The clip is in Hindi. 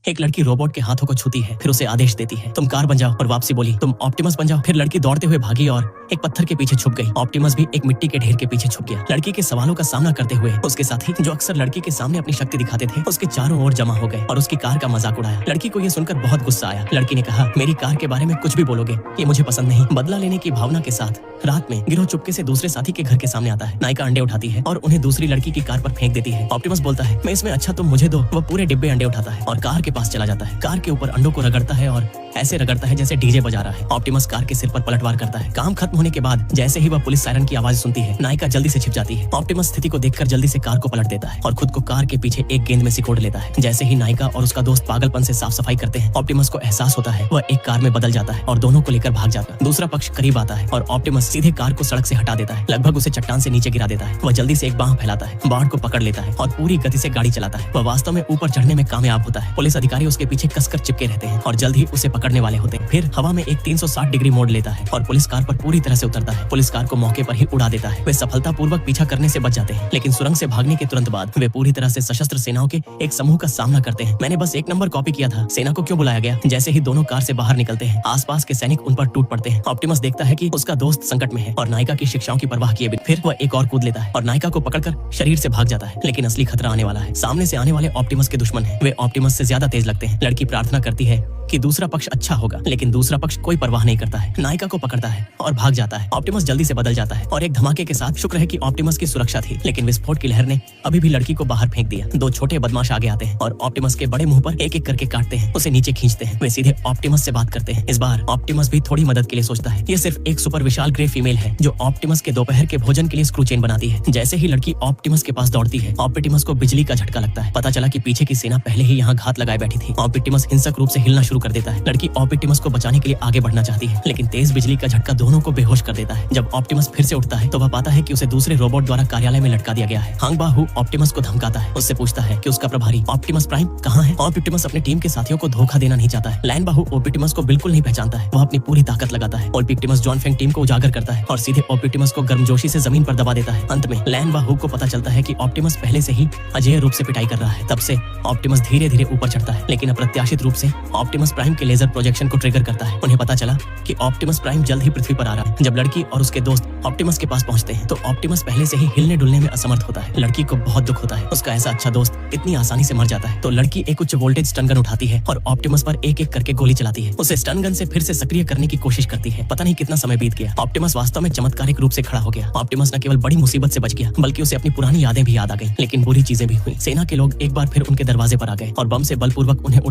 एक लड़की रोबोट के हाथों को छूती है, फिर उसे आदेश देती है, तुम कार बन जाओ, और वापसी बोली, तुम ऑप्टिमस बन जाओ। फिर लड़की दौड़ते हुए भागी और एक पत्थर के पीछे छुप गई। ऑप्टिमस भी एक मिट्टी के ढेर के पीछे छुप गया। लड़की के सवालों का सामना करते हुए उसके साथी, जो अक्सर लड़की के सामने अपनी शक्ति दिखाते थे, उसके चारों ओर जमा हो गए और उसकी कार का मजाक उड़ाया। लड़की को यह सुनकर बहुत गुस्सा आया। लड़की ने कहा, मेरी कार के बारे में कुछ भी बोलोगे, ये मुझे पसंद नहीं। बदला लेने की भावना के साथ रात में गिरोह चुपके से दूसरे साथी के घर के सामने आता है। नायिका अंडे उठाती है और उन्हें दूसरी लड़की की कार पर फेंक देती है। ऑप्टिमस बोलता है, मैं इसमें अच्छा, तुम मुझे दो। वह पूरे डिब्बे अंडे उठाता है और कार के पास चला जाता है। कार के ऊपर अंडों को रगड़ता है और ऐसे रगड़ता है जैसे डीजे बजा रहा है। ऑप्टिमस कार के सिर पर पलटवार करता है। काम खत्म होने के बाद जैसे ही वह पुलिस सायरन की आवाज सुनती है, नायिका जल्दी से छिप जाती है। ऑप्टिमस स्थिति को देखकर जल्दी से कार को पलट देता है और खुद को कार के पीछे एक गेंद में सिकोड़ लेता है। जैसे ही नायिका और उसका दोस्त पागलपन से साफ सफाई करते हैं, ऑप्टिमस को एहसास होता है वह एक कार में बदल जाता है और दोनों को लेकर भाग जाता है। दूसरा पक्ष करीब आता है और ऑप्टिमस सीधे कार को सड़क से हटा देता है, लगभग उसे चट्टान से नीचे गिरा देता है। वह जल्दी से एक बांह फैलाता है, बाढ़ को पकड़ लेता है और पूरी गति से गाड़ी चलाता है। वह वास्तव में ऊपर चढ़ने में कामयाब होता है। पुलिस अधिकारी उसके पीछे कसकर चिपके रहते हैं और जल्द ही उसे पकड़ने वाले होते हैं। फिर हवा में एक 360 डिग्री मोड़ लेता है और पुलिस कार पर पूरी तरह से उतरता है। पुलिस कार को मौके पर ही उड़ा देता है। वे सफलतापूर्वक पीछा करने से बच जाते हैं, लेकिन सुरंग से भागने के तुरंत बाद वे पूरी तरह से सशस्त्र सेनाओं के एक समूह का सामना करते हैं। मैंने बस एक नंबर कॉपी किया था, सेना को क्यों बुलाया गया? जैसे ही दोनों कार से बाहर निकलते हैं, आसपास के सैनिक उन पर टूट पड़ते हैं। ऑप्टिमस देखता है कि उसका दोस्त संकट में है और नायिका की शिक्षाओं की परवाह किए बिना फिर वह एक और कूद लेता है और नायिका को पकड़कर शरीर से भाग जाता है। लेकिन असली खतरा आने वाला है। सामने से आने वाले ऑप्टिमस के दुश्मन हैं। वे ऑप्टिमस से ज्यादा तेज लगते हैं। लड़की प्रार्थना करती है कि दूसरा पक्ष अच्छा होगा, लेकिन दूसरा पक्ष कोई परवाह नहीं करता है। नायिका को पकड़ता है और भाग जाता है। ऑप्टिमस जल्दी से बदल जाता है और एक धमाके के साथ, शुक्र है कि ऑप्टिमस की सुरक्षा थी, लेकिन विस्फोट की लहर ने अभी भी लड़की को बाहर फेंक दिया। दो छोटे बदमाश आगे आते हैं और ऑप्टिमस के बड़े मुंह पर एक एक करके काटते हैं, उसे नीचे खींचते हैं। वे सीधे ऑप्टिमस से बात करते हैं। इस बार ऑप्टिमस भी थोड़ी मदद के लिए सोचता है। ये सिर्फ एक सुपर विशाल ग्रे फीमेल है जो ऑप्टिमस के दोपहर के भोजन के लिए स्क्रू चेन बनाती है। जैसे ही लड़की ऑप्टिमस के पास दौड़ती है, ऑप्टिमस को बिजली का झटका लगता है। पता चला कि पीछे की सेना पहले ही यहाँ घात लगाए बैठी थी। ऑप्टिमस हिंसक रूप से हिलना शुरू कर देता है। लड़की ऑप्टिमस को बचाने के लिए आगे बढ़ना चाहती है, लेकिन तेज बिजली का झटका दोनों को बेहोश कर देता है। जब ऑप्टिमस फिर से उठता है तो वह पाता है कि उसे दूसरे रोबोट द्वारा कार्यालय में लटका दिया गया है। हांग बाहू ऑप्टिमस को धमकाता है, उससे पूछता है कि उसका प्रभारी ऑप्टिमस प्राइम कहाँ है। ऑप्टिमस अपने टीम के साथियों को धोखा देना नहीं चाहता है। लैन बाहू ऑप्टिमस को बिल्कुल नहीं पहचानता है। वह अपनी पूरी ताकत लगाता है। ऑप्टिमस जॉन फेंग टीम को उजागर करता है और सीधे ऑप्टिमस को गर्मजोशी से जमीन पर दबा देता है। अंत में लैन बाहू को पता चलता है कि ऑप्टिमस पहले से ही अजेय रूप से पिटाई कर रहा है। तब से ऑप्टिमस धीरे धीरे ऊपर चढ़ता है, लेकिन अप्रत्याशित रूप से ऑप्टिमस प्राइम के लेजर प्रोजेक्शन को ट्रिगर करता है। उन्हें पता चला कि ऑप्टिमस प्राइम जल्द ही पृथ्वी पर आ रहा है। जब लड़की और उसके दोस्त ऑप्टिमस के पास पहुंचते हैं तो ऑप्टिमस पहले से ही हिलने डुलने में असमर्थ होता है। लड़की को बहुत दुख होता है, उसका ऐसा अच्छा दोस्त इतनी आसानी से मर जाता है। तो लड़की एक उच्च वोल्टेज स्टन गन उठाती है और ऑप्टिमस पर एक एक करके गोली चलाती है। उसे स्टन गन से फिर से सक्रिय करने की कोशिश करती है। पता नहीं कितना समय बीत गया, ऑप्टिमस वास्तव में चमत्कारिक रूप से खड़ा हो गया। ऑप्टिमस न केवल बड़ी मुसीबत से बच गया, बल्कि उसे अपनी पुरानी यादें भी याद आ गई। लेकिन बुरी चीजें भी हुई। सेना के लोग एक बार फिर उनके दरवाजे पर आ गए और बम से बलपूर्वक उन्हें